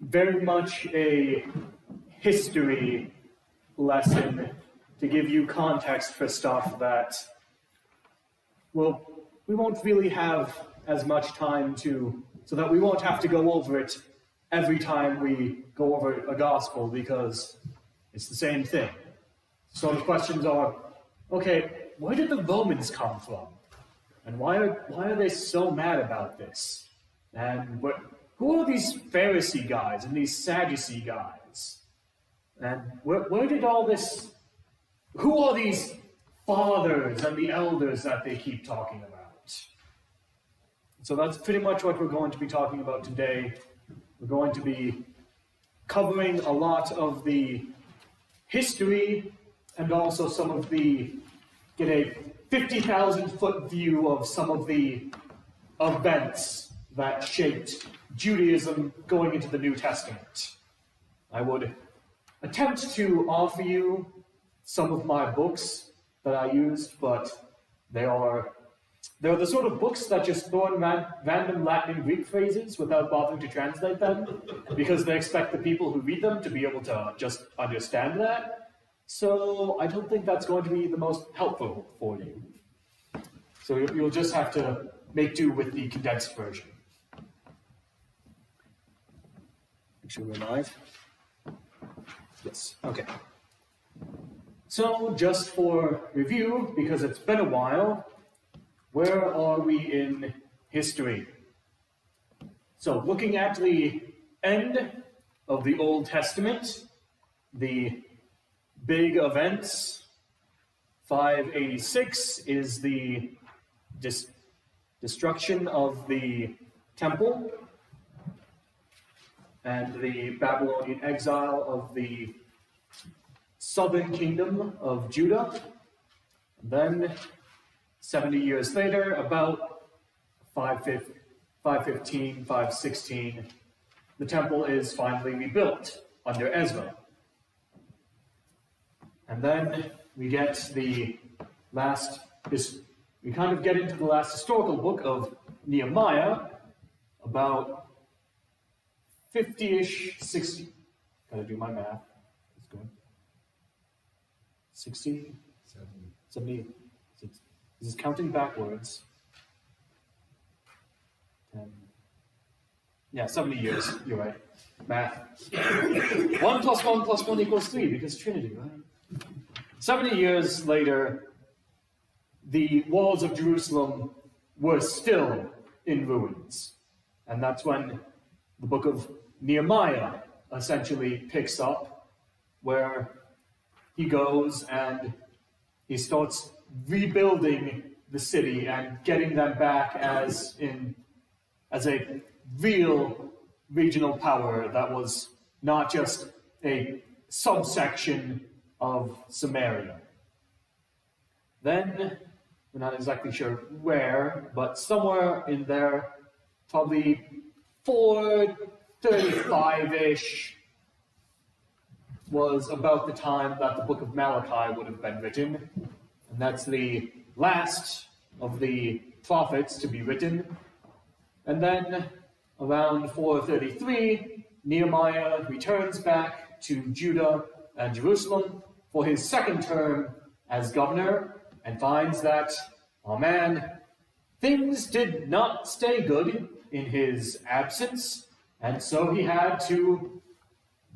very much a history lesson to give you context for stuff that, well, we won't really have as much time to, so that we won't have to go over it every time we go over a gospel, because it's the same thing. So the questions are, okay, where did the Romans come from? And why are they so mad about this? And who are these Pharisee guys and these Sadducee guys? And where did all this... Who are these fathers and the elders that they keep talking about? So that's pretty much what we're going to be talking about today. We're going to be covering a lot of the history and also some of the... get a 50,000-foot view of some of the events that shaped Judaism going into the New Testament. I would attempt to offer you some of my books that I used, but they're the sort of books that just throw in random Latin and Greek phrases without bothering to translate them, because they expect the people who read them to be able to just understand that. So I don't think that's going to be the most helpful for you. So you'll just have to make do with the condensed version. Make sure we're live. Yes, okay. So just for review, because it's been a while, where are we in history? So looking at the end of the Old Testament, the big events, 586 is the destruction of the temple and the Babylonian exile of the southern kingdom of Judah. Then 70 years later, about 515, 516, the temple is finally rebuilt under Ezra. And then we get we kind of get into the last historical book of Nehemiah, about 50-ish, 60, gotta do my math, it's good. 60? 70. This is counting backwards. 10. Yeah, 70 years, you're right. Math. 1 plus 1 plus 1 equals 3, because Trinity, right? 70 years later, the walls of Jerusalem were still in ruins. And that's when the book of Nehemiah essentially picks up, where he goes and he starts rebuilding the city and getting them back as a real regional power that was not just a subsection of Samaria. Then, we're not exactly sure where, but somewhere in there, probably 435-ish, was about the time that the book of Malachi would have been written. And that's the last of the prophets to be written. And then, around 433, Nehemiah returns back to Judah and Jerusalem for his second term as governor, and finds that, oh man, things did not stay good in his absence, and so he had to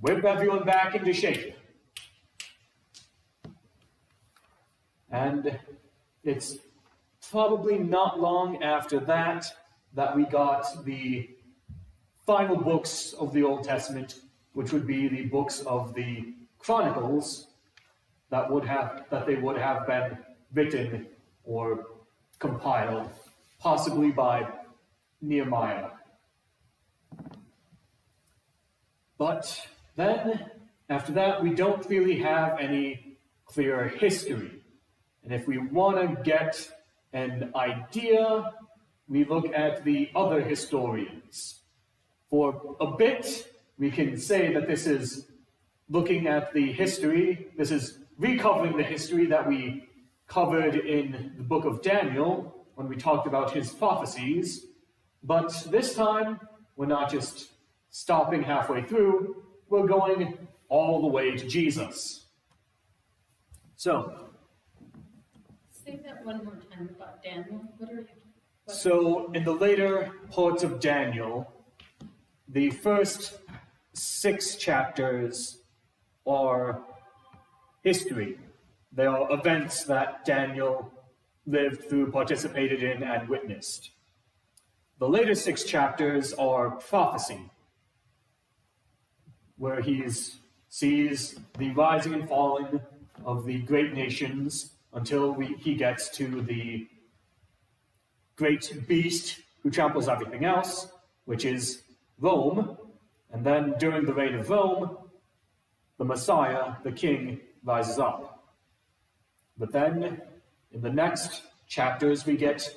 whip everyone back into shape. And it's probably not long after that we got the final books of the Old Testament, which would be the books of the Chronicles that they would have been written or compiled, possibly by Nehemiah. But then, after that, we don't really have any clear history. And if we want to get an idea, we look at the other historians. For a bit, we can say that this is looking at the history, this is recovering the history that we covered in the book of Daniel when we talked about his prophecies. But this time, we're not just stopping halfway through, we're going all the way to Jesus. So, say that one more time about Daniel. So in the later parts of Daniel, the first 6 chapters are history. They are events that Daniel lived through, participated in, and witnessed. The later 6 chapters are prophecy, where he sees the rising and falling of the great nations until he gets to the great beast who tramples everything else, which is Rome. And then during the reign of Rome, the Messiah, the King, rises up. But then, in the next chapters, we get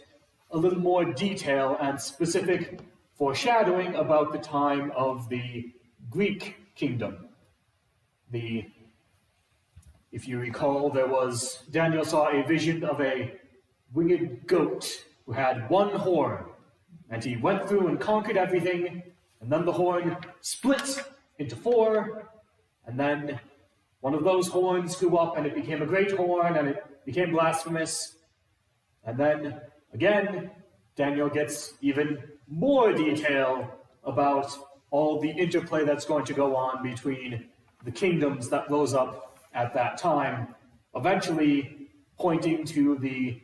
a little more detail and specific foreshadowing about the time of the Greek kingdom. If you recall, Daniel saw a vision of a winged goat who had one horn, and he went through and conquered everything, and then the horn split into 4, and then one of those horns grew up, and it became a great horn, and it became blasphemous. And then, again, Daniel gets even more detail about all the interplay that's going to go on between the kingdoms that rose up at that time, eventually pointing to the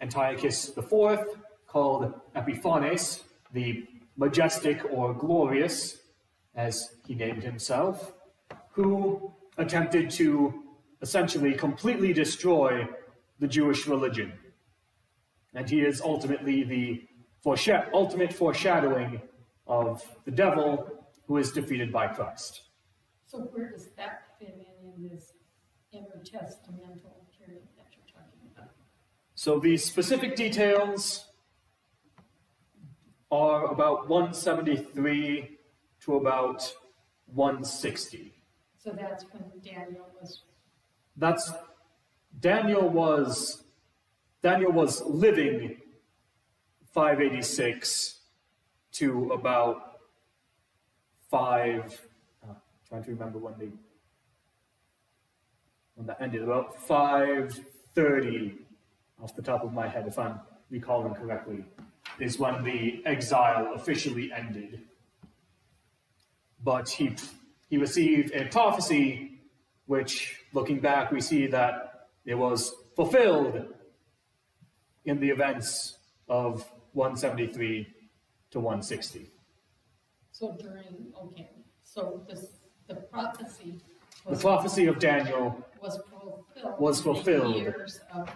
Antiochus IV, called Epiphanes, the majestic or glorious, as he named himself, who attempted to essentially completely destroy the Jewish religion. And he is ultimately the ultimate foreshadowing of the devil, who is defeated by Christ. So where does that fit in this Inter-Testamental period that you're talking about? So the specific details are about 173 to about 160. So that's when Daniel was... Daniel was living 586 to about 5... trying to remember when that ended. About 530, off the top of my head, if I'm recalling correctly, is when the exile officially ended. But he received a prophecy, which, looking back, we see that it was fulfilled in the events of 173 to 160. So the prophecy The prophecy of Daniel was fulfilled in the years of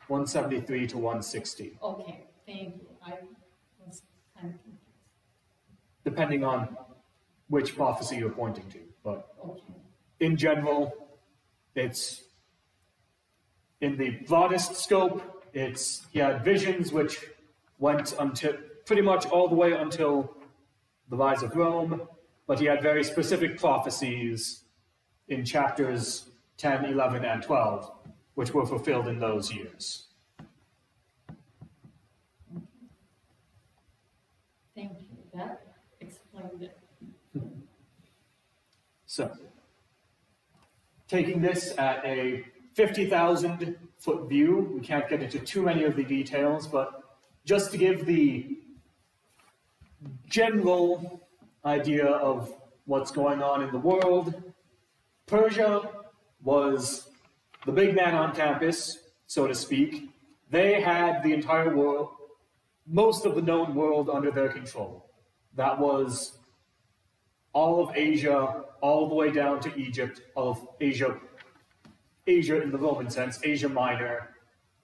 173 to 160. Okay, thank you. I was kind of confused. Depending on which prophecy you're pointing to. But okay. In general, it's in the broadest scope, he had visions which went until pretty much all the way until the rise of Rome, but he had very specific prophecies in chapters 10, 11, and 12, which were fulfilled in those years. Thank you. That explained it. So, taking this at a 50,000-foot view, we can't get into too many of the details, but just to give the general idea of what's going on in the world, Persia was the big man on campus, so to speak. They had the entire world, most of the known world, under their control. That was all of Asia, all the way down to Egypt, all of Asia in the Roman sense, Asia Minor,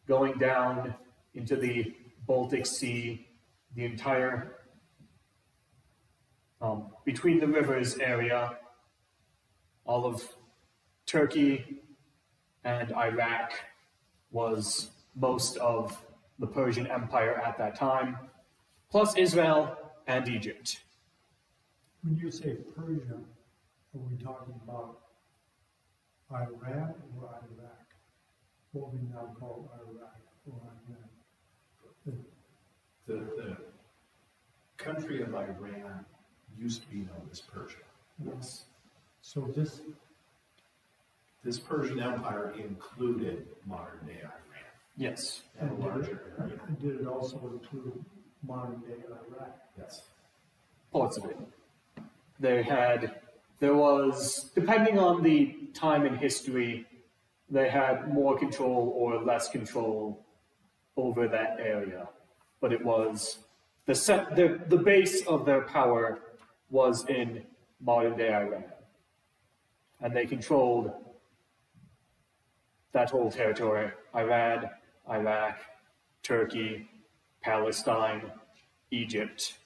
going down into the Baltic Sea, the entire between the rivers area, all of Turkey and Iraq was most of the Persian Empire at that time, plus Israel and Egypt. When you say Persia, are we talking about Iran or Iraq? What we now call Iraq or Iran? The country of Iran used to be known as Persia. Yes. So this, This Persian Empire included modern-day Iran Yes. and a larger area. did it also include modern day Iraq? Yes. Parts of it. There was, depending on the time in history, they had more control or less control over that area. But it was, the base of their power was in modern day Iran. And they controlled that whole territory: Iran, Iraq, Turkey, Palestine, Egypt.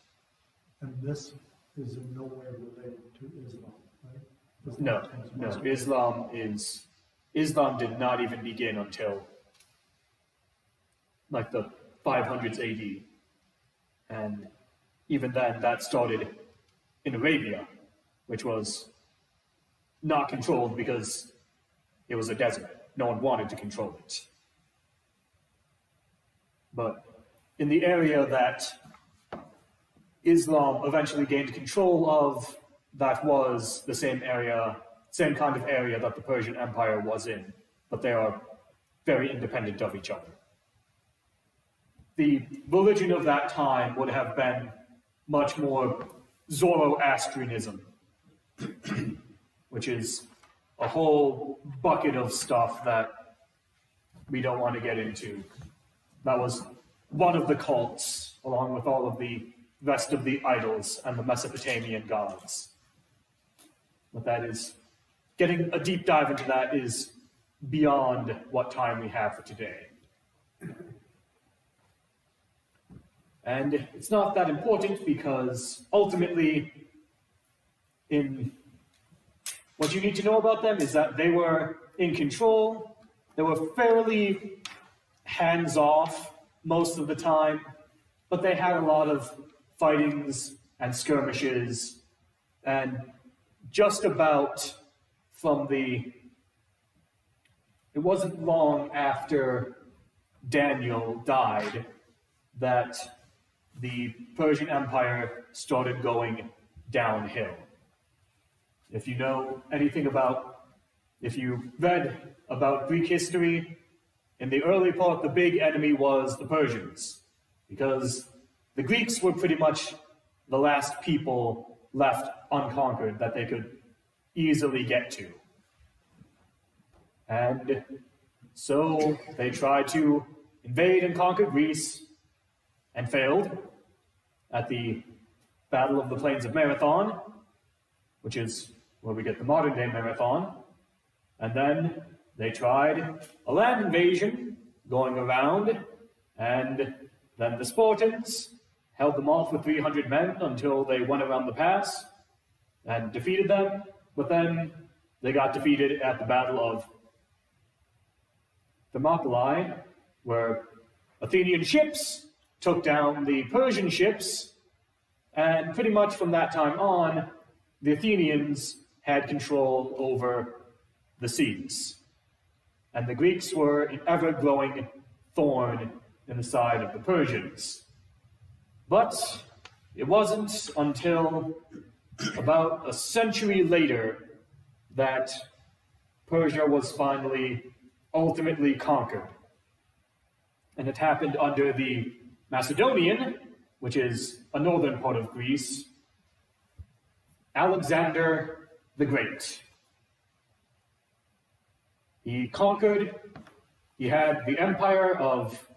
And this is in no way related to Islam, right? This No, is no. Muslim. Islam did not even begin until like the 500s AD. And even then, that started in Arabia, which was not controlled because it was a desert. No one wanted to control it. But in the area that Islam eventually gained control of, that was the same area, same kind of area that the Persian Empire was in, but they are very independent of each other. The religion of that time would have been much more Zoroastrianism, which is a whole bucket of stuff that we don't want to get into. That was one of the cults, along with all of the rest of the idols and the Mesopotamian gods. But that is, getting a deep dive into that is beyond what time we have for today. And it's not that important because ultimately, what you need to know about them is that they were in control. They were fairly hands-off most of the time, but they had a lot of fightings and skirmishes, and just about it wasn't long after Daniel died that the Persian Empire started going downhill. If you know anything if you read about Greek history, in the early part, the big enemy was the Persians, because the Greeks were pretty much the last people left unconquered that they could easily get to. And so they tried to invade and conquer Greece and failed at the Battle of the Plains of Marathon, which is where we get the modern day Marathon. And then they tried a land invasion going around, and then the Spartans held them off with 300 men until they went around the pass and defeated them. But then they got defeated at the Battle of Thermopylae, where Athenian ships took down the Persian ships, and pretty much from that time on, the Athenians had control over the seas. And the Greeks were an ever-growing thorn in the side of the Persians. But it wasn't until about a century later that Persia was finally ultimately conquered. And it happened under the Macedonian, which is a northern part of Greece, Alexander the Great. He conquered, he had the empire of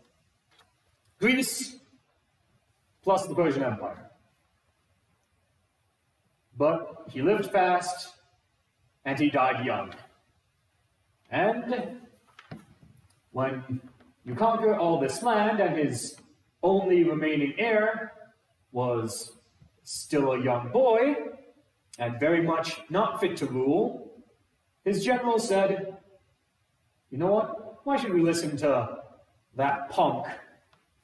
Greece plus the Persian Empire. But he lived fast and he died young. And when you conquer all this land and his only remaining heir was still a young boy and very much not fit to rule, his general said, "You know what? Why should we listen to that punk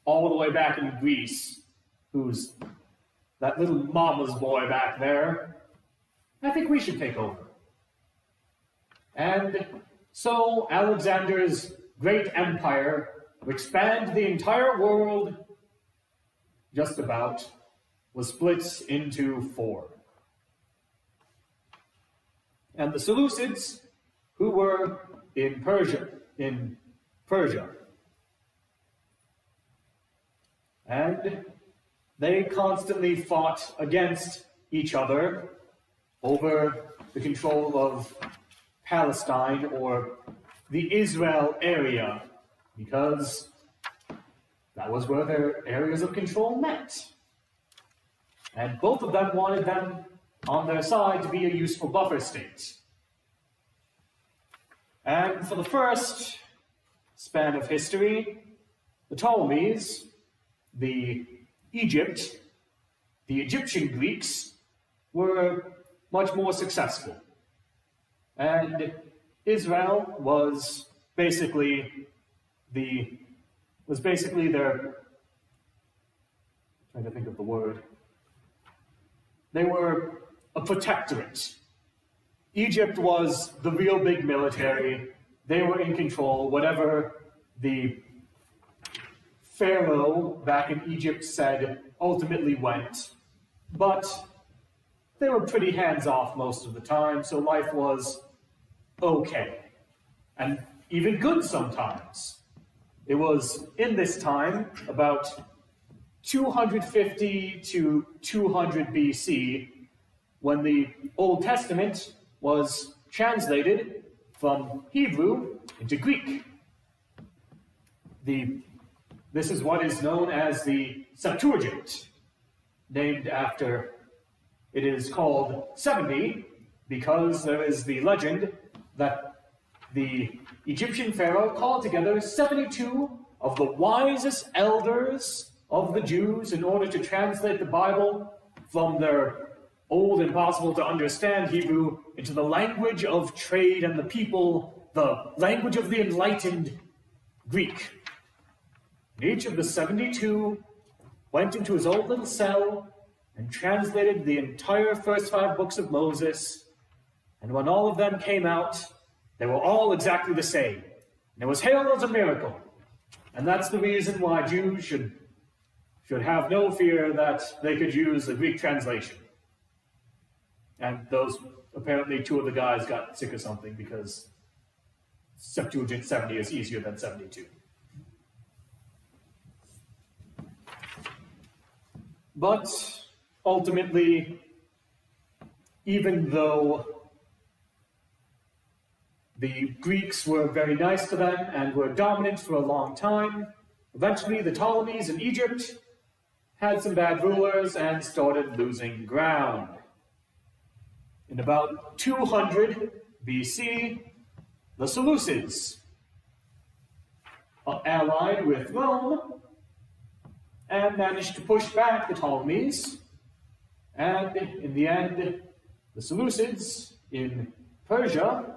all the way back in Greece, who's that little mama's boy back there? I think we should take over." And so Alexander's great empire, which spanned the entire world, just about, was split into 4. and the Seleucids, who were in Persia. And they constantly fought against each other over the control of Palestine or the Israel area, because that was where their areas of control met. And both of them wanted them on their side to be a useful buffer state. And for the first span of history, the Ptolemies, the Egyptian Greeks, were much more successful. And Israel was basically their, trying to think of the word, they were a protectorate. Egypt was the real big military. They were in control. Whatever the Pharaoh back in Egypt said ultimately went. But they were pretty hands-off most of the time, so life was okay. And even good sometimes. It was in this time, about 250 to 200 BC, when the Old Testament was translated from Hebrew into Greek. This is what is known as the Septuagint, named after, it is called 70, because there is the legend that the Egyptian pharaoh called together 72 of the wisest elders of the Jews in order to translate the Bible from their old, impossible to understand Hebrew into the language of trade and the people, the language of the enlightened Greek. And each of the 72 went into his old little cell and translated the entire first 5 books of Moses. And when all of them came out, they were all exactly the same. And it was hailed as a miracle. And that's the reason why Jews should have no fear that they could use the Greek translation. And those, apparently 2 of the guys got sick of something because Septuagint 70 is easier than 72. But ultimately, even though the Greeks were very nice to them and were dominant for a long time, eventually the Ptolemies in Egypt had some bad rulers and started losing ground. In about 200 BC, the Seleucids allied with Rome and managed to push back the Ptolemies. And in the end, the Seleucids in Persia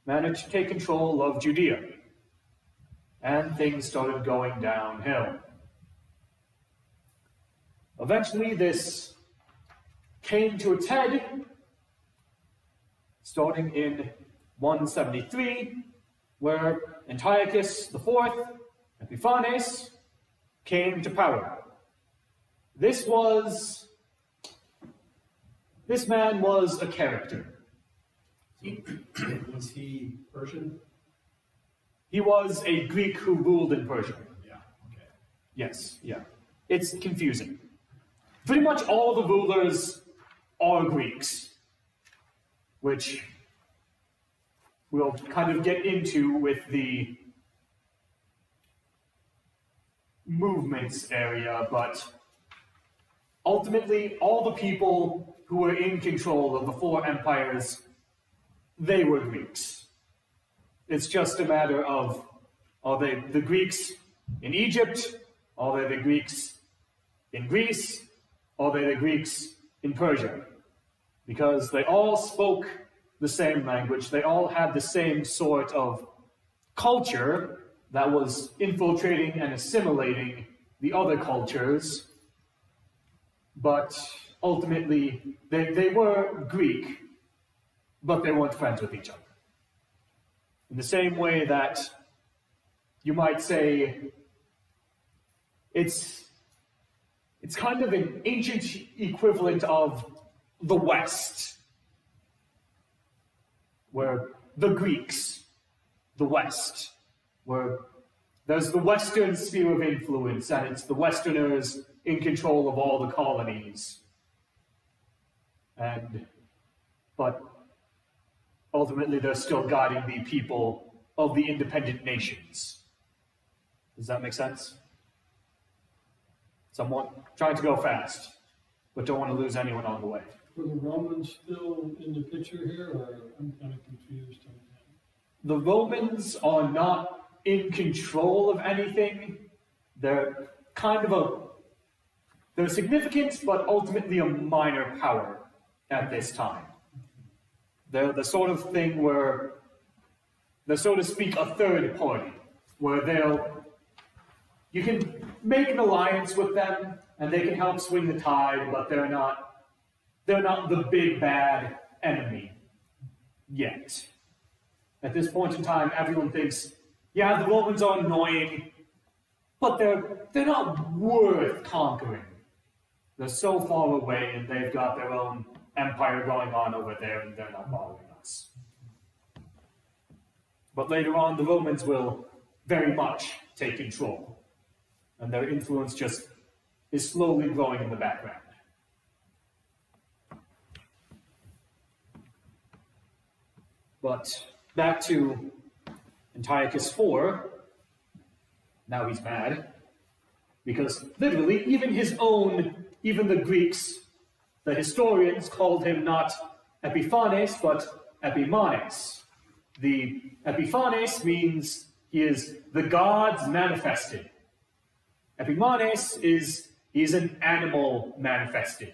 managed to take control of Judea. And things started going downhill. Eventually, this came to its head, starting in 173, where Antiochus IV Epiphanes came to power. This man was a character. Was he Persian? He was a Greek who ruled in Persia. Yeah, okay. Yes, yeah. It's confusing. Pretty much all the rulers are Greeks, which we'll kind of get into with the movements area, but ultimately all the people who were in control of the 4 empires, they were Greeks. It's just a matter of, are they the Greeks in Egypt? Are they the Greeks in Greece? Are they the Greeks in Persia? Because they all spoke the same language. They all had the same sort of culture that was infiltrating and assimilating the other cultures. But ultimately, they were Greek, but they weren't friends with each other. In the same way that you might say it's kind of an ancient equivalent of the West. were the Greeks, the West, where there's the Western sphere of influence, and it's the Westerners in control of all the colonies. But ultimately, they're still guiding the people of the independent nations. Does that make sense? Somewhat trying to go fast, but don't want to lose anyone on the way. Were the Romans still in the picture here, or I'm kind of confused on that? The Romans are not in control of anything. They're they're significant, but ultimately a minor power at this time. They're the sort of thing where they're, so to speak, a third party, where you can make an alliance with them, and they can help swing the tide, but they're not the big bad enemy yet. At this point in time, everyone thinks, yeah, the Romans are annoying, but they're not worth conquering. They're so far away, and they've got their own empire going on over there, and they're not bothering us. But later on, the Romans will very much take control, and their influence just is slowly growing in the background. But back to Antiochus IV, now he's mad, because literally even the Greeks, the historians called him not Epiphanes, but Epimanes. The Epiphanes means he is the gods manifested. Epimanes is an animal manifested.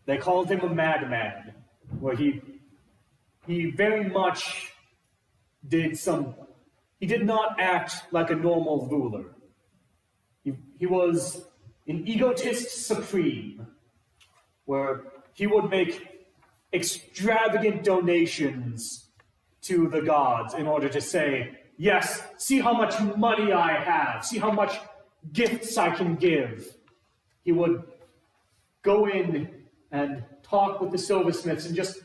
They called him a madman, where he very much he did not act like a normal ruler. He was an egotist supreme, where he would make extravagant donations to the gods in order to say, yes, see how much money I have, see how much gifts I can give. He would go in and talk with the silversmiths and just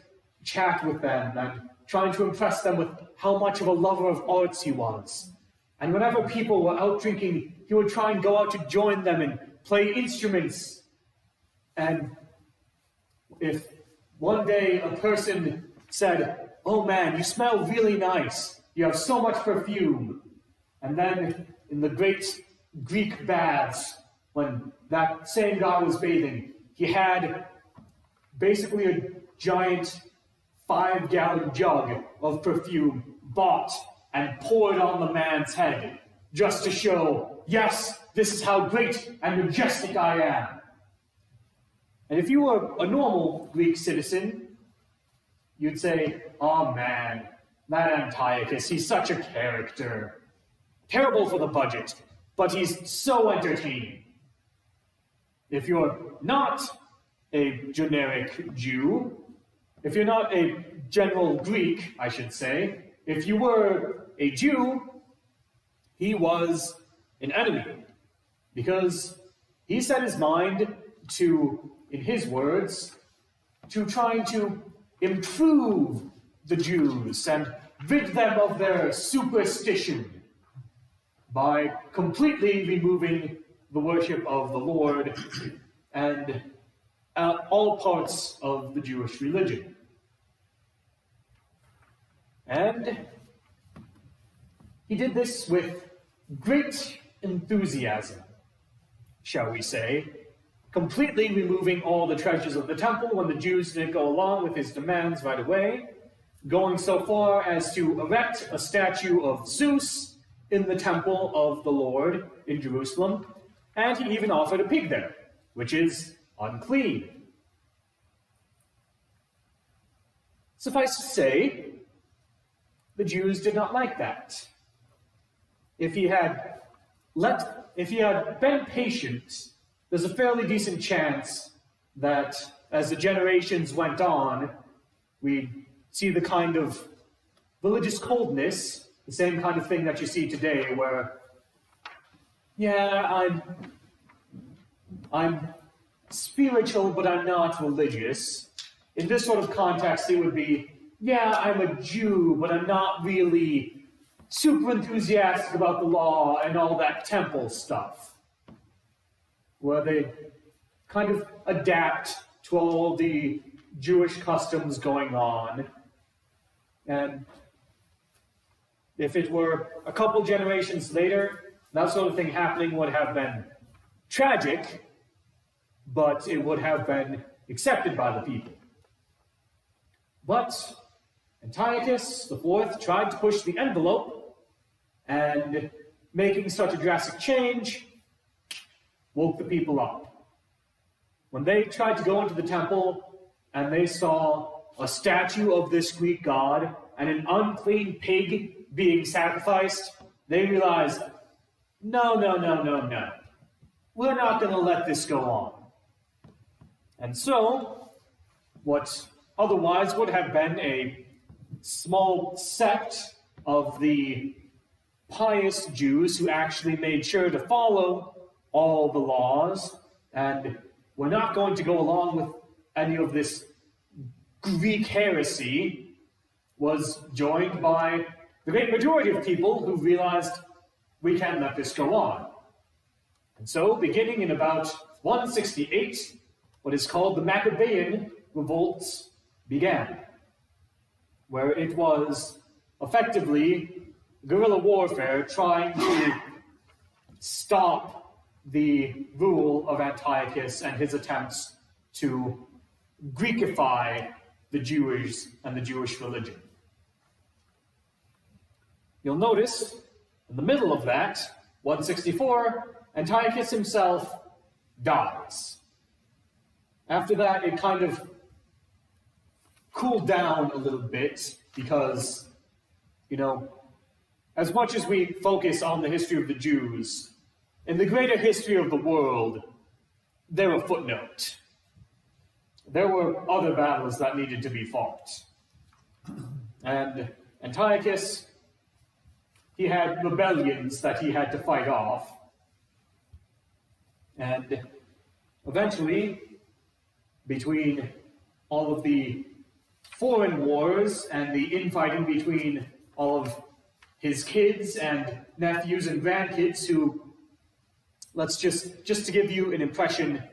chat with them and trying to impress them with how much of a lover of arts he was. And whenever people were out drinking, he would try and go out to join them and play instruments. And if one day a person said, oh man, you smell really nice, you have so much perfume. And then in the great Greek baths, when that same guy was bathing, he had basically a giant 5-gallon jug of perfume bought and poured on the man's head, just to show, yes, this is how great and majestic I am. And if you were a normal Greek citizen, you'd say, oh man, that Antiochus, he's such a character. Terrible for the budget, but he's so entertaining. If you're not a generic Jew, if you're not a general Greek, I should say, if you were a Jew, he was an enemy, because he set his mind to, in his words, to trying to improve the Jews and rid them of their superstition by completely removing the worship of the Lord and all parts of the Jewish religion. And he did this with great enthusiasm, shall we say, completely removing all the treasures of the temple when the Jews didn't go along with his demands right away, going so far as to erect a statue of Zeus in the temple of the Lord in Jerusalem, and he even offered a pig there, which is unclean. Suffice to say, the Jews did not like that. If he had been patient, there's a fairly decent chance that as the generations went on, we'd see the kind of religious coldness, the same kind of thing that you see today, where, yeah, I'm spiritual, but I'm not religious. In this sort of context, it would be, yeah, I'm a Jew, but I'm not really super enthusiastic about the law and all that temple stuff. Where they kind of adapt to all the Jewish customs going on. And if it were a couple generations later, that sort of thing happening would have been tragic, but it would have been accepted by the people. But Antiochus IV tried to push the envelope, and making such a drastic change woke the people up. When they tried to go into the temple and they saw a statue of this Greek god and an unclean pig being sacrificed, they realized, no. We're not going to let this go on. And so, what otherwise would have been a small sect of the pious Jews who actually made sure to follow all the laws and were not going to go along with any of this Greek heresy, was joined by the great majority of people who realized we can't let this go on. And so, beginning in about 168, what is called the Maccabean Revolts began, where it was effectively guerrilla warfare trying to stop the rule of Antiochus and his attempts to Greekify the Jews and the Jewish religion. You'll notice, in the middle of that, 164, Antiochus himself dies. After that, it kind of cooled down a little bit because, as much as we focus on the history of the Jews, in the greater history of the world, they're a footnote. There were other battles that needed to be fought. And Antiochus, he had rebellions that he had to fight off. And eventually, between all of the foreign wars and the infighting between all of his kids and nephews and grandkids who, let's just to give you an impression,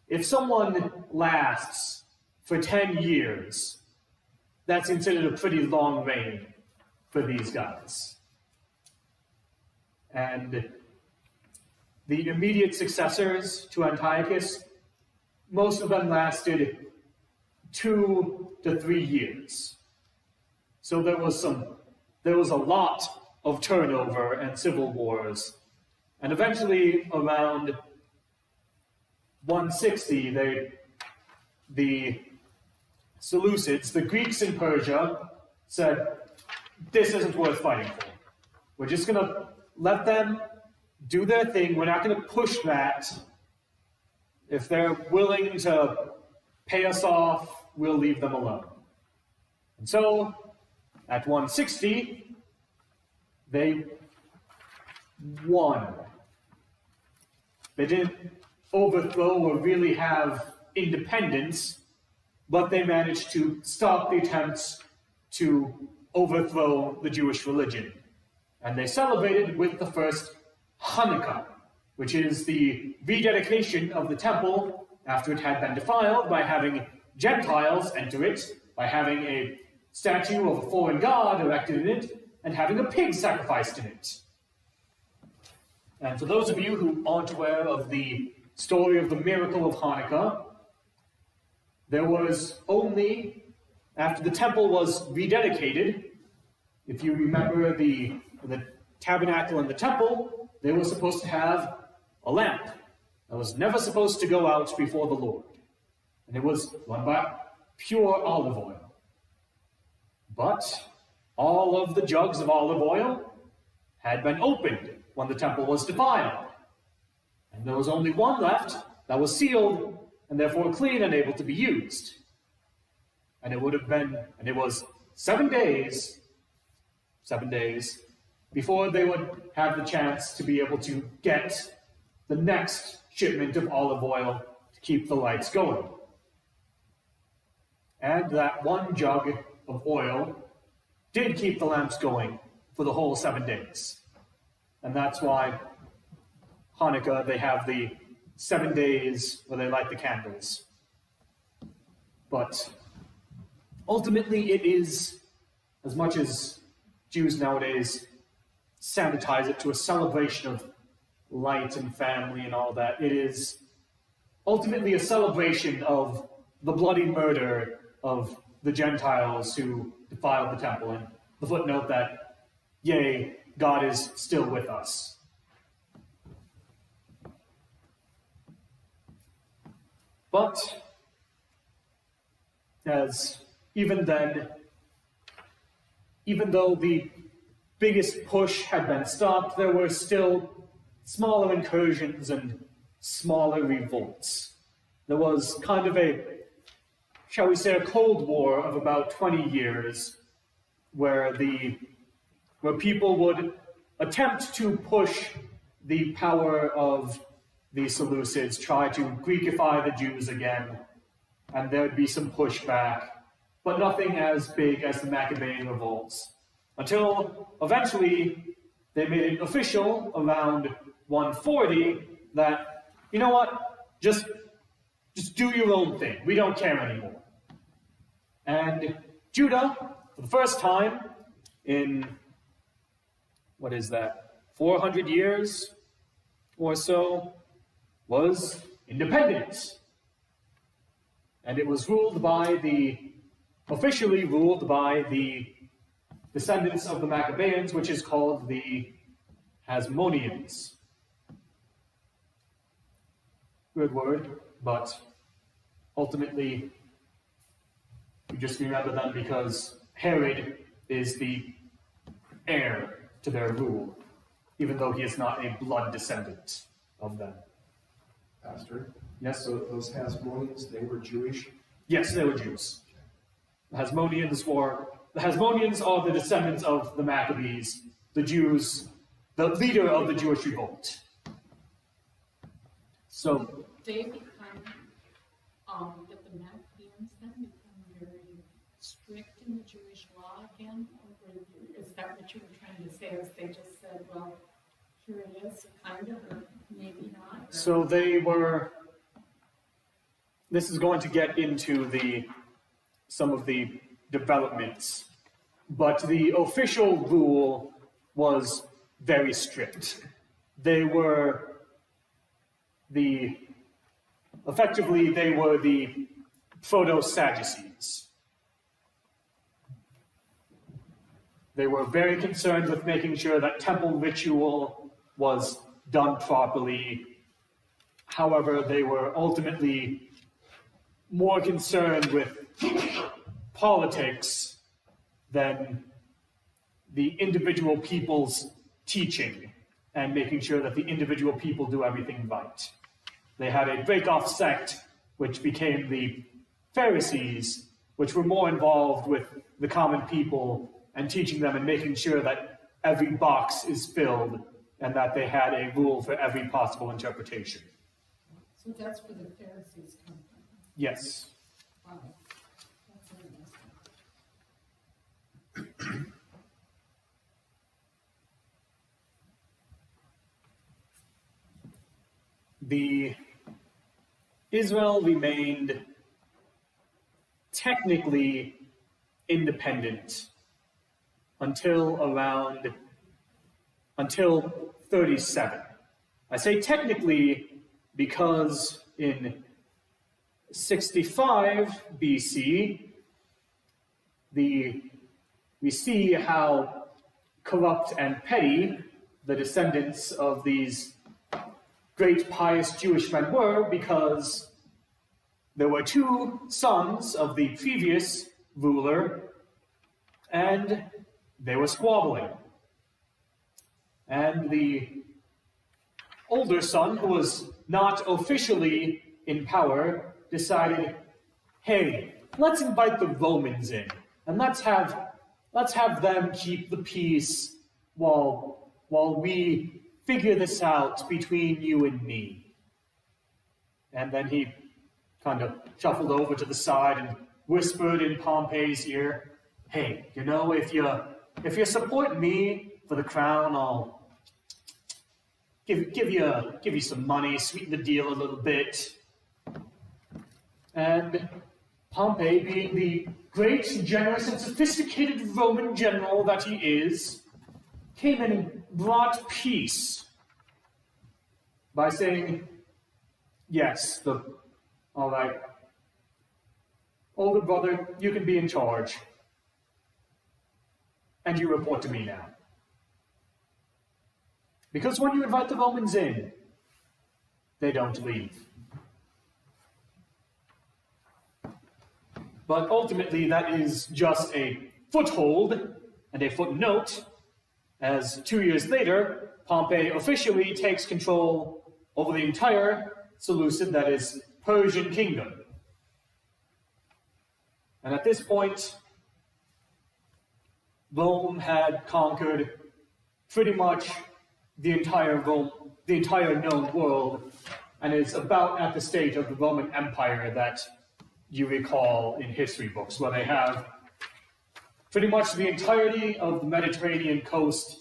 if someone lasts for 10 years, that's considered a pretty long reign for these guys. And the immediate successors to Antiochus, most of them lasted 2 to 3 years. So there was a lot of turnover and civil wars. And eventually, around 160, the Seleucids, the Greeks in Persia, said, this isn't worth fighting for. We're just going to let them do their thing. We're not going to push that. If they're willing to pay us off, we'll leave them alone. And so, at 160, they won. They didn't overthrow or really have independence, but they managed to stop the attempts to overthrow the Jewish religion. And they celebrated with the first Hanukkah, which is the rededication of the temple after it had been defiled by having Gentiles enter it, by having a statue of a foreign god erected in it, and having a pig sacrificed in it. And for those of you who aren't aware of the story of the miracle of Hanukkah, there was only, after the temple was rededicated, if you remember the tabernacle and the temple, they were supposed to have a lamp that was never supposed to go out before the Lord. And it was run by pure olive oil. But all of the jugs of olive oil had been opened when the temple was defiled. And there was only one left that was sealed and therefore clean and able to be used. And it was 7 days before they would have the chance to be able to get the next shipment of olive oil to keep the lights going. And that one jug of oil did keep the lamps going for the whole 7 days. And that's why Hanukkah, they have the 7 days where they light the candles. But ultimately it is, as much as Jews nowadays sanitize it to a celebration of light and family and all that, it is ultimately a celebration of the bloody murder of the Gentiles who defiled the temple. And the footnote that, yea, God is still with us. But, as even then, even though the biggest push had been stopped, there were still smaller incursions and smaller revolts. There was kind of a, shall we say, a Cold War of about 20 years where people would attempt to push the power of the Seleucids, try to Greekify the Jews again, and there would be some pushback, but nothing as big as the Maccabean Revolts. Until eventually they made it official around 140 that, you know what, just do your own thing. We don't care anymore. And Judah, for the first time in, 400 years or so, was independent. And it was officially ruled by the descendants of the Maccabeans, which is called the Hasmoneans. Good word, but ultimately, you just remember them because Herod is the heir to their rule, even though he is not a blood descendant of them. Pastor? Yes? So those Hasmoneans, they were Jewish? Yes, they were Jews. The Hasmoneans are the descendants of the Maccabees, the Jews, the leader of the Jewish revolt. So They become, that the Maccabeans then become very strict in the Jewish law again? Or is that what you were trying to say? As they just said, well, here it is, kind of, or maybe not? Or... So this is going to get into some of the developments, but the official rule was very strict. They were the proto-Sadducees. They were very concerned with making sure that temple ritual was done properly. However, they were ultimately more concerned with politics than the individual people's teaching and making sure that the individual people do everything right. They had a break-off sect, which became the Pharisees, which were more involved with the common people and teaching them and making sure that every box is filled and that they had a rule for every possible interpretation. So that's where the Pharisees come from? Yes. Wow. That's interesting. Israel remained technically independent until 37. I say technically because in 65 BC, we see how corrupt and petty the descendants of these great pious Jewish men were, because there were two sons of the previous ruler, and they were squabbling. And the older son, who was not officially in power, decided, hey, let's invite the Romans in, and let's have them keep the peace while we figure this out between you and me. And then he kind of shuffled over to the side and whispered in Pompey's ear, hey, you know, if you support me for the crown, I'll give you some money, sweeten the deal a little bit. And Pompey, being the great, generous, and sophisticated Roman general that he is, came in and brought peace by saying, yes, all right, older brother, you can be in charge. And you report to me now. Because when you invite the Romans in, they don't leave. But ultimately, that is just a foothold and a footnote, as 2 years later, Pompey officially takes control over the entire Seleucid, that is, Persian kingdom. And at this point, Rome had conquered pretty much the entire known world, and is about at the state of the Roman Empire that you recall in history books, where they have pretty much the entirety of the Mediterranean coast,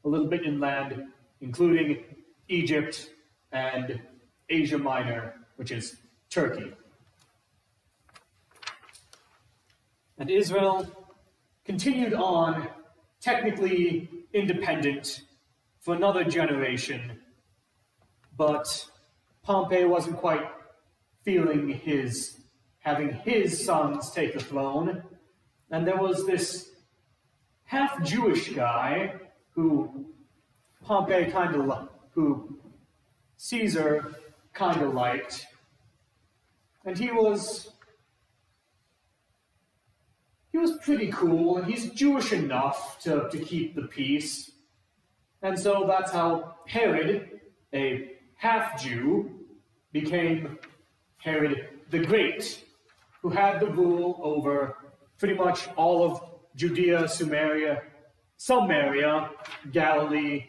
a little bit inland, including Egypt and Asia Minor, which is Turkey. And Israel continued on, technically independent, for another generation, but Pompey wasn't quite feeling having his sons take the throne, and there was this half-Jewish guy who Caesar kind of liked, and he was pretty cool, and he's Jewish enough to keep the peace. And so that's how Herod, a half-Jew, became Herod the Great, who had the rule over pretty much all of Judea, Samaria, Galilee,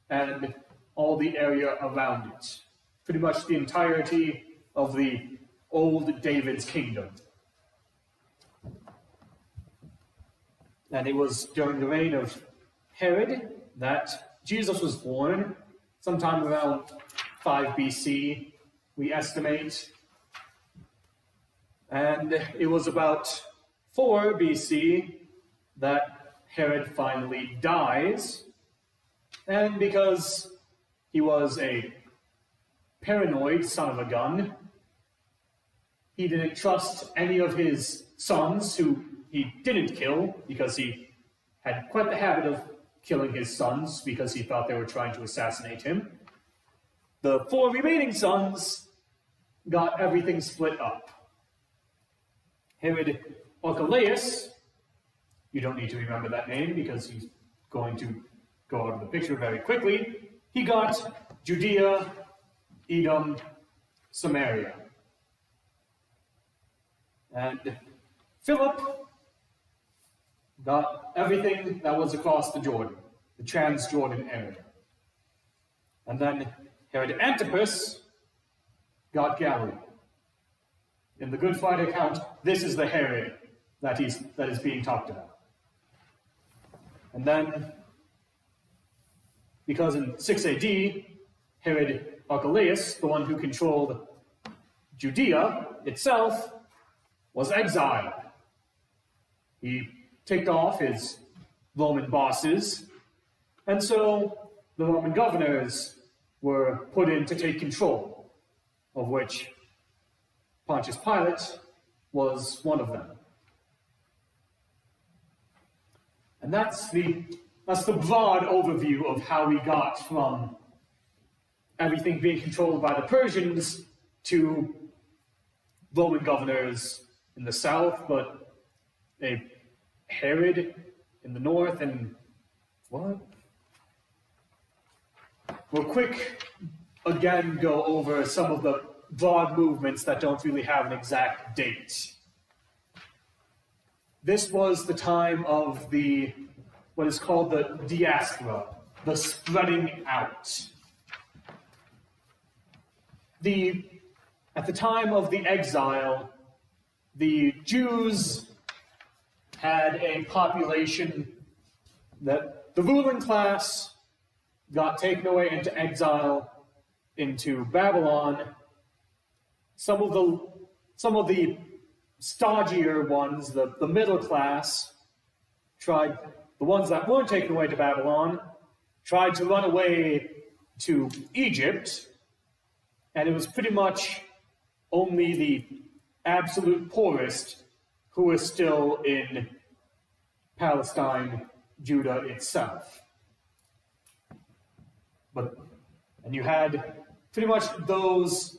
and all the area around it. Pretty much the entirety of the old David's kingdom. And it was during the reign of Herod that Jesus was born, sometime around 5 BC, we estimate. And it was about 4 BC that Herod finally dies. And because he was a paranoid son of a gun, he didn't trust any of his sons, who he didn't kill, because he had quite the habit of killing his sons because he thought they were trying to assassinate him. The 4 remaining sons got everything split up. Herod Archelaus, you don't need to remember that name because he's going to go out of the picture very quickly. He got Judea, Edom, Samaria. And Philip got everything that was across the Jordan, the Trans-Jordan area. And then Herod Antipas got Galilee. In the Good Friday account, this is the Herod that is being talked about. And then, because in 6 AD, Herod Archelaus, the one who controlled Judea itself, was exiled. He ticked off his Roman bosses, and so the Roman governors were put in to take control, of which Pontius Pilate was one of them. And that's the broad overview of how we got from everything being controlled by the Persians to Roman governors in the south, but a Herod in the north, and what? We'll quick again go over some of the broad movements that don't really have an exact date. This was the time of what is called the Diaspora, the spreading out. At the time of the exile, the Jews had a population that the ruling class got taken away into exile into Babylon. Some of the stodgier ones, the middle class, the ones that weren't taken away to Babylon, tried to run away to Egypt, and it was pretty much only the absolute poorest who were still in Palestine, Judah itself. And you had pretty much the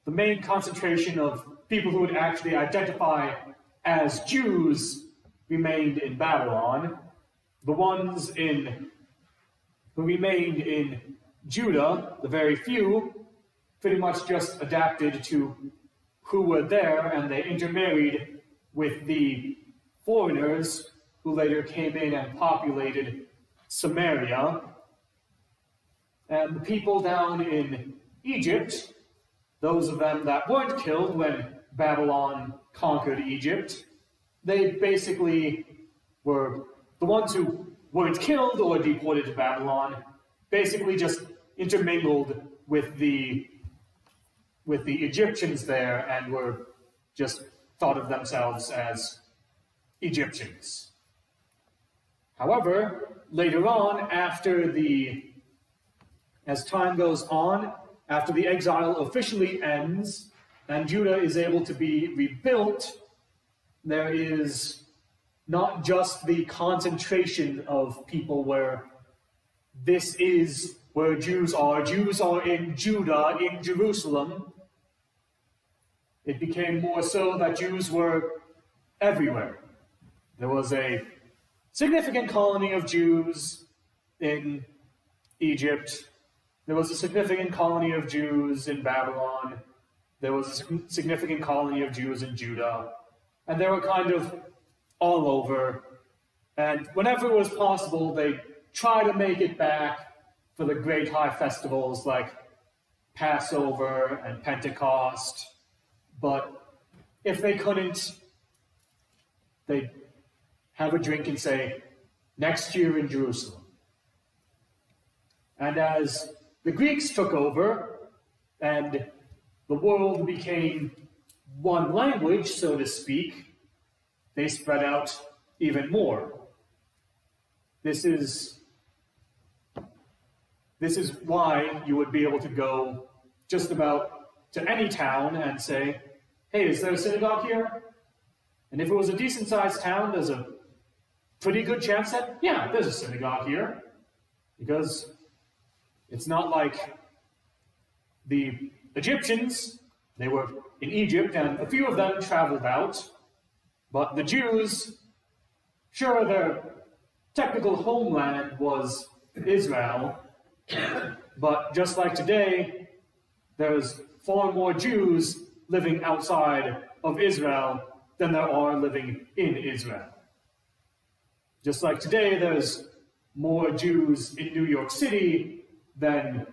main concentration of people who would actually identify as Jews remained in Babylon. The ones who remained in Judah, the very few, pretty much just adapted to who were there, and they intermarried with the foreigners who later came in and populated Samaria. And the people down in Egypt, those of them that weren't killed when Babylon conquered Egypt, they basically were the ones who weren't killed or deported to Babylon, basically just intermingled with the Egyptians there and were just thought of themselves as Egyptians. However, later on, as time goes on, after the exile officially ends and Judah is able to be rebuilt, there is not just the concentration of people where this is where Jews are. Jews are in Judah, in Jerusalem. It became more so that Jews were everywhere. There was a significant colony of Jews in Egypt. There was a significant colony of Jews in Babylon. There was a significant colony of Jews in Judah. And they were kind of all over. And whenever it was possible, they try to make it back for the great high festivals like Passover and Pentecost. But if they couldn't, they'd have a drink and say, next year in Jerusalem. And as the Greeks took over and the world became one language, so to speak, they spread out even more. This is why you would be able to go just about to any town and say, hey, is there a synagogue here? And if it was a decent-sized town, there's a pretty good chance that, yeah, there's a synagogue here. Because it's not like the Egyptians, they were in Egypt, and a few of them traveled out. But the Jews, sure, their technical homeland was Israel, but just like today, there's far more Jews living outside of Israel than there are living in Israel. Just like today, there's more Jews in New York City than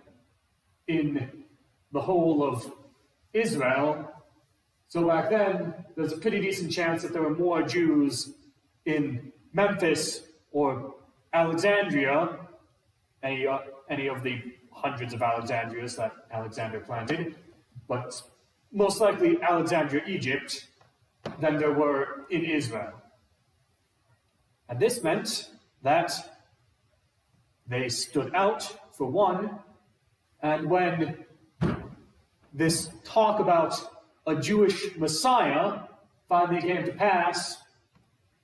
in the whole of Israel. So back then, there's a pretty decent chance that there were more Jews in Memphis or Alexandria, any of the hundreds of Alexandrias that Alexander planted, but most likely Alexandria, Egypt, than there were in Israel. And this meant that they stood out, for one, and when this talk about a Jewish Messiah finally came to pass,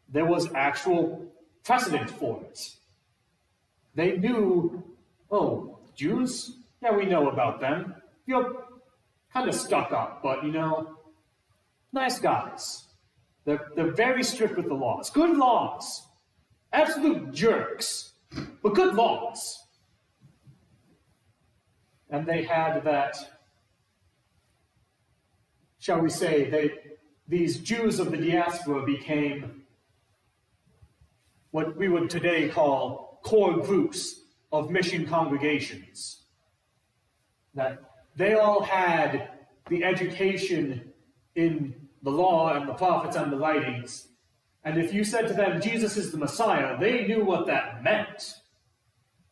there was actual precedent for it. They knew, oh, Jews? Yeah, we know about them. You're kind of stuck up, but, nice guys. They're very strict with the laws. Good laws. Absolute jerks, but good laws. And they had that, shall we say, these Jews of the diaspora became what we would today call core groups of mission congregations. That they all had the education in the law and the prophets and the writings And if you said to them, Jesus is the Messiah, they knew what that meant.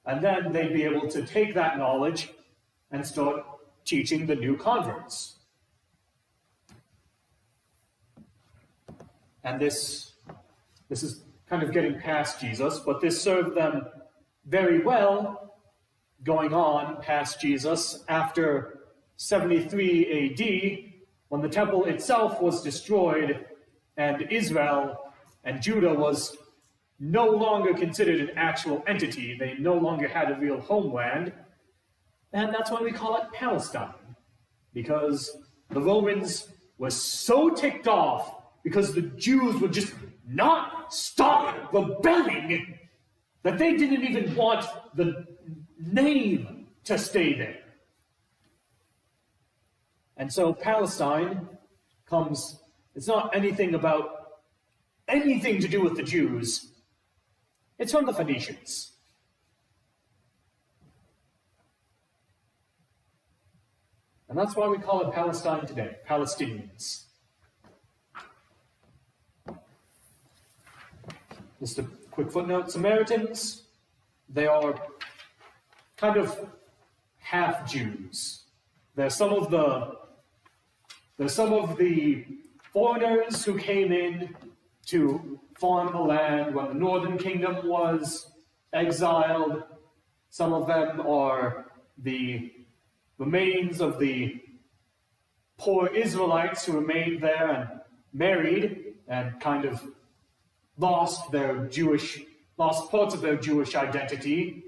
And then they'd be able to take that knowledge and start teaching the new converts. And this is kind of getting past Jesus, but this served them very well going on past Jesus after 73 AD, when the temple itself was destroyed and Israel and Judah was no longer considered an actual entity. They no longer had a real homeland. And that's why we call it Palestine, because the Romans were so ticked off because the Jews would just not stop rebelling that they didn't even want the name to stay there. And so Palestine comes, it's not anything to do with the Jews. It's from the Phoenicians. And that's why we call it Palestine today, Palestinians. Just a quick footnote, Samaritans, they are kind of half Jews. They're some of the foreigners who came in to farm the land when the northern kingdom was exiled. Some of them are the remains of the poor Israelites who remained there and married and kind of lost parts of their Jewish identity.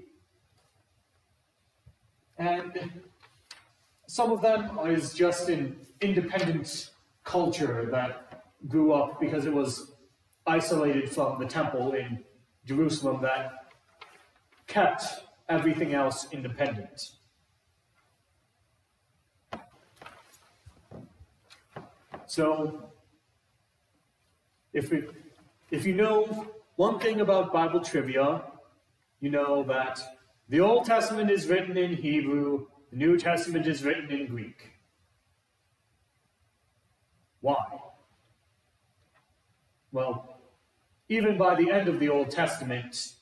And some of them is just an independent culture that grew up because it was isolated from the temple in Jerusalem that kept everything else independent. So, if you know one thing about Bible trivia, you know that the Old Testament is written in Hebrew, the New Testament is written in Greek. Why? Well, even by the end of the Old Testament,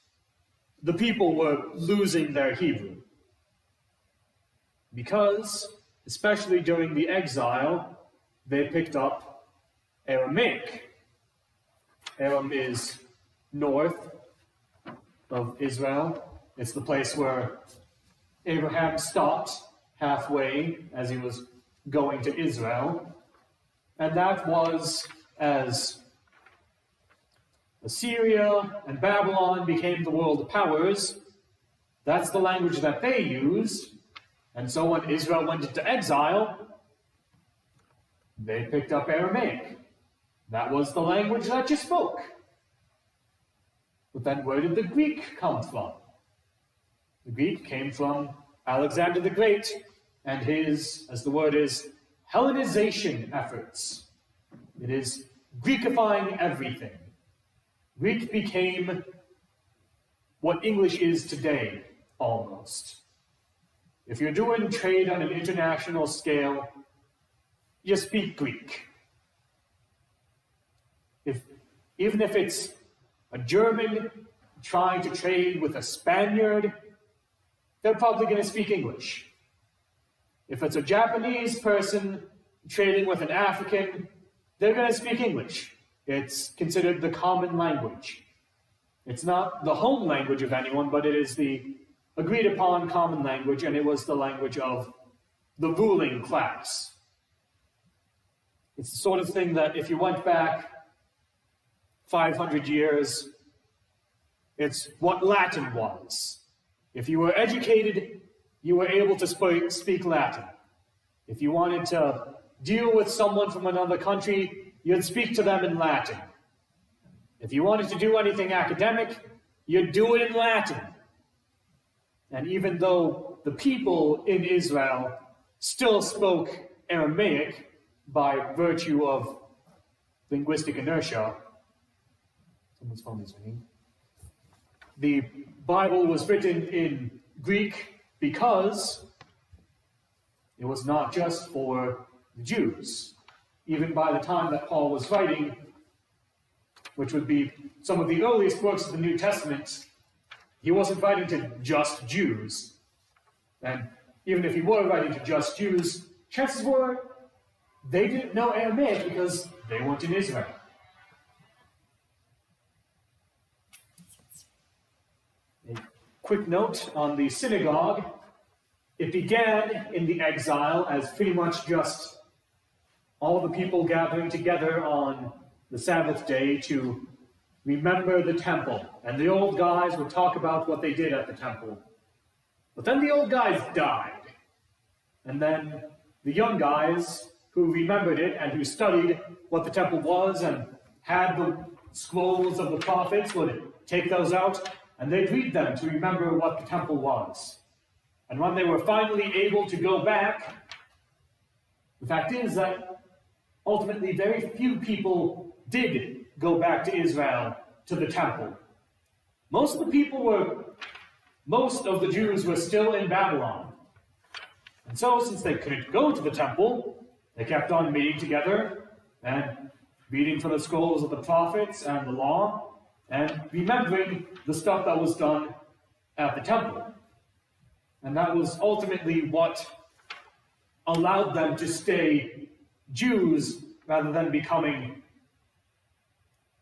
the people were losing their Hebrew. Because, especially during the exile, they picked up Aramaic. Aram is north of Israel. It's the place where Abraham stopped halfway as he was going to Israel. And that was as Assyria and Babylon became the world powers. That's the language that they used. And so when Israel went into exile, they picked up Aramaic. That was the language that you spoke. But then where did the Greek come from? The Greek came from Alexander the Great and his, as the word is, Hellenization efforts. It is Greekifying everything. Greek became what English is today, almost. If you're doing trade on an international scale, you speak Greek. Even if it's a German trying to trade with a Spaniard, they're probably going to speak English. If it's a Japanese person trading with an African, they're going to speak English. It's considered the common language. It's not the home language of anyone, but it is the agreed upon common language, and it was the language of the ruling class. It's the sort of thing that if you went back 500 years, it's what Latin was. If you were educated, you were able to speak Latin. If you wanted to deal with someone from another country, you'd speak to them in Latin. If you wanted to do anything academic, you'd do it in Latin. And even though the people in Israel still spoke Aramaic by virtue of linguistic inertia, someone's phone is ringing. The Bible was written in Greek because it was not just for the Jews. Even by the time that Paul was writing, which would be some of the earliest works of the New Testament, he wasn't writing to just Jews. And even if he were writing to just Jews, chances were they didn't know Aramaic because they weren't in Israel. A quick note on the synagogue. It began in the exile as pretty much just all the people gathering together on the Sabbath day to remember the temple. And the old guys would talk about what they did at the temple. But then the old guys died. And then the young guys who remembered it and who studied what the temple was and had the scrolls of the prophets would take those out and they'd read them to remember what the temple was. And when they were finally able to go back, the fact is that ultimately very few people did go back to Israel, to the temple. Most of the Jews were still in Babylon. And so, since they couldn't go to the temple, they kept on meeting together and reading from the scrolls of the prophets and the law and remembering the stuff that was done at the temple. And that was ultimately what allowed them to stay Jews rather than becoming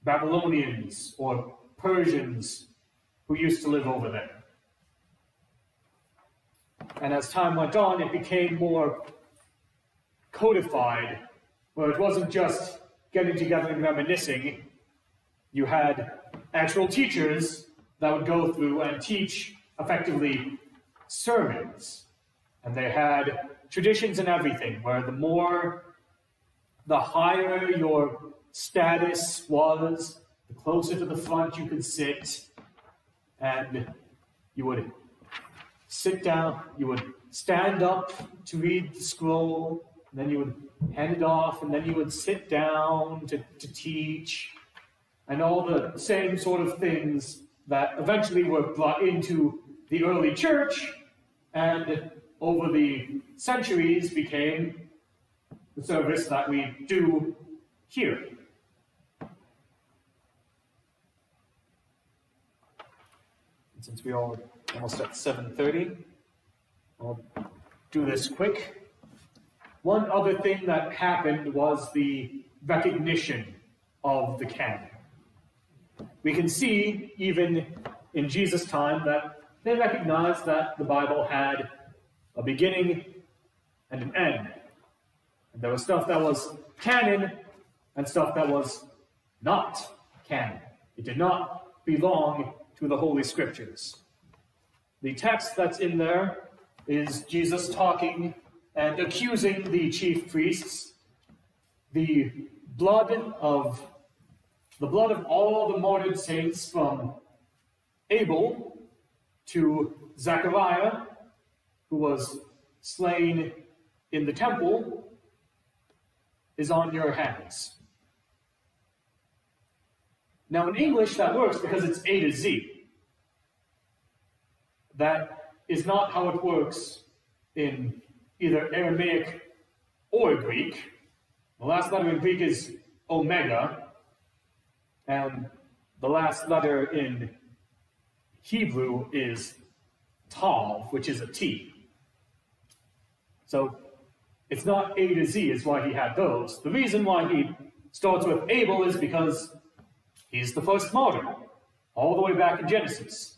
Babylonians or Persians who used to live over there. And as time went on, it became more codified, where it wasn't just getting together and reminiscing. You had actual teachers that would go through and teach effectively sermons. And they had traditions and everything, where the higher your status was, the closer to the front you could sit, and you would sit down, you would stand up to read the scroll, and then you would hand it off, and then you would sit down to teach, and all the same sort of things that eventually were brought into the early church, and over the centuries became the service that we do here. And since we are almost at 7:30, I'll do this quick. One other thing that happened was the recognition of the canon. We can see, even in Jesus' time, that they recognized that the Bible had a beginning and an end. And there was stuff that was canon and stuff that was not canon. It did not belong to the Holy Scriptures. The text that's in there is Jesus talking and accusing the chief priests. The blood of all the martyred saints from Abel to Zechariah, who was slain in the temple, is on your hands. Now in English that works because it's A to Z. That is not how it works in either Aramaic or Greek. The last letter in Greek is omega, and the last letter in Hebrew is tav, which is a T. So it's not A to Z is why he had those. The reason why he starts with Abel is because he's the first martyr, all the way back in Genesis.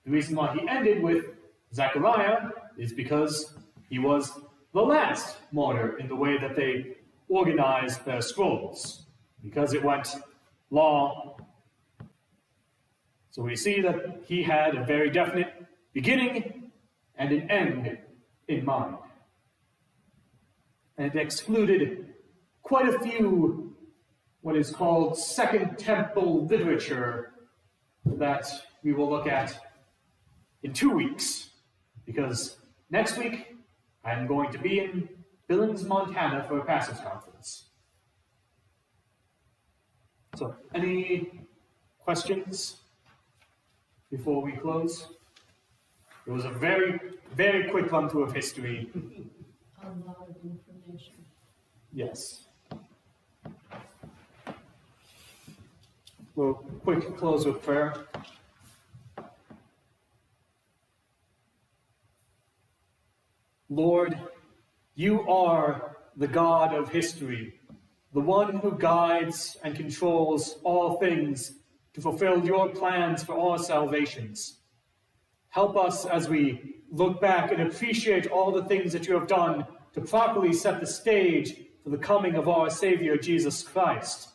The reason why he ended with Zechariah is because he was the last martyr in the way that they organized their scrolls, because it went long. So we see that he had a very definite beginning and an end in mind. And it excluded quite a few what is called Second Temple literature that we will look at in 2 weeks, because next week I'm going to be in Billings, Montana for a pastors' conference. So, any questions before we close? It was a very, very quick run through of history. A lot of information. Yes. We'll quick close with prayer. Lord, you are the God of history, the one who guides and controls all things to fulfill your plans for our salvations. Help us as we look back and appreciate all the things that you have done to properly set the stage for the coming of our Savior, Jesus Christ.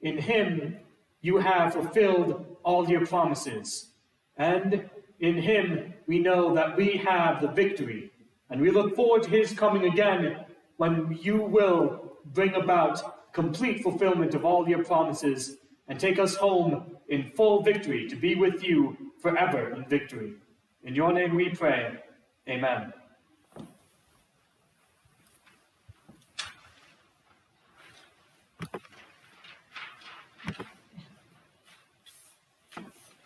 In him, you have fulfilled all your promises, and in him we know that we have the victory, and we look forward to his coming again when you will bring about complete fulfillment of all your promises and take us home in full victory to be with you forever in victory. In your name we pray. Amen.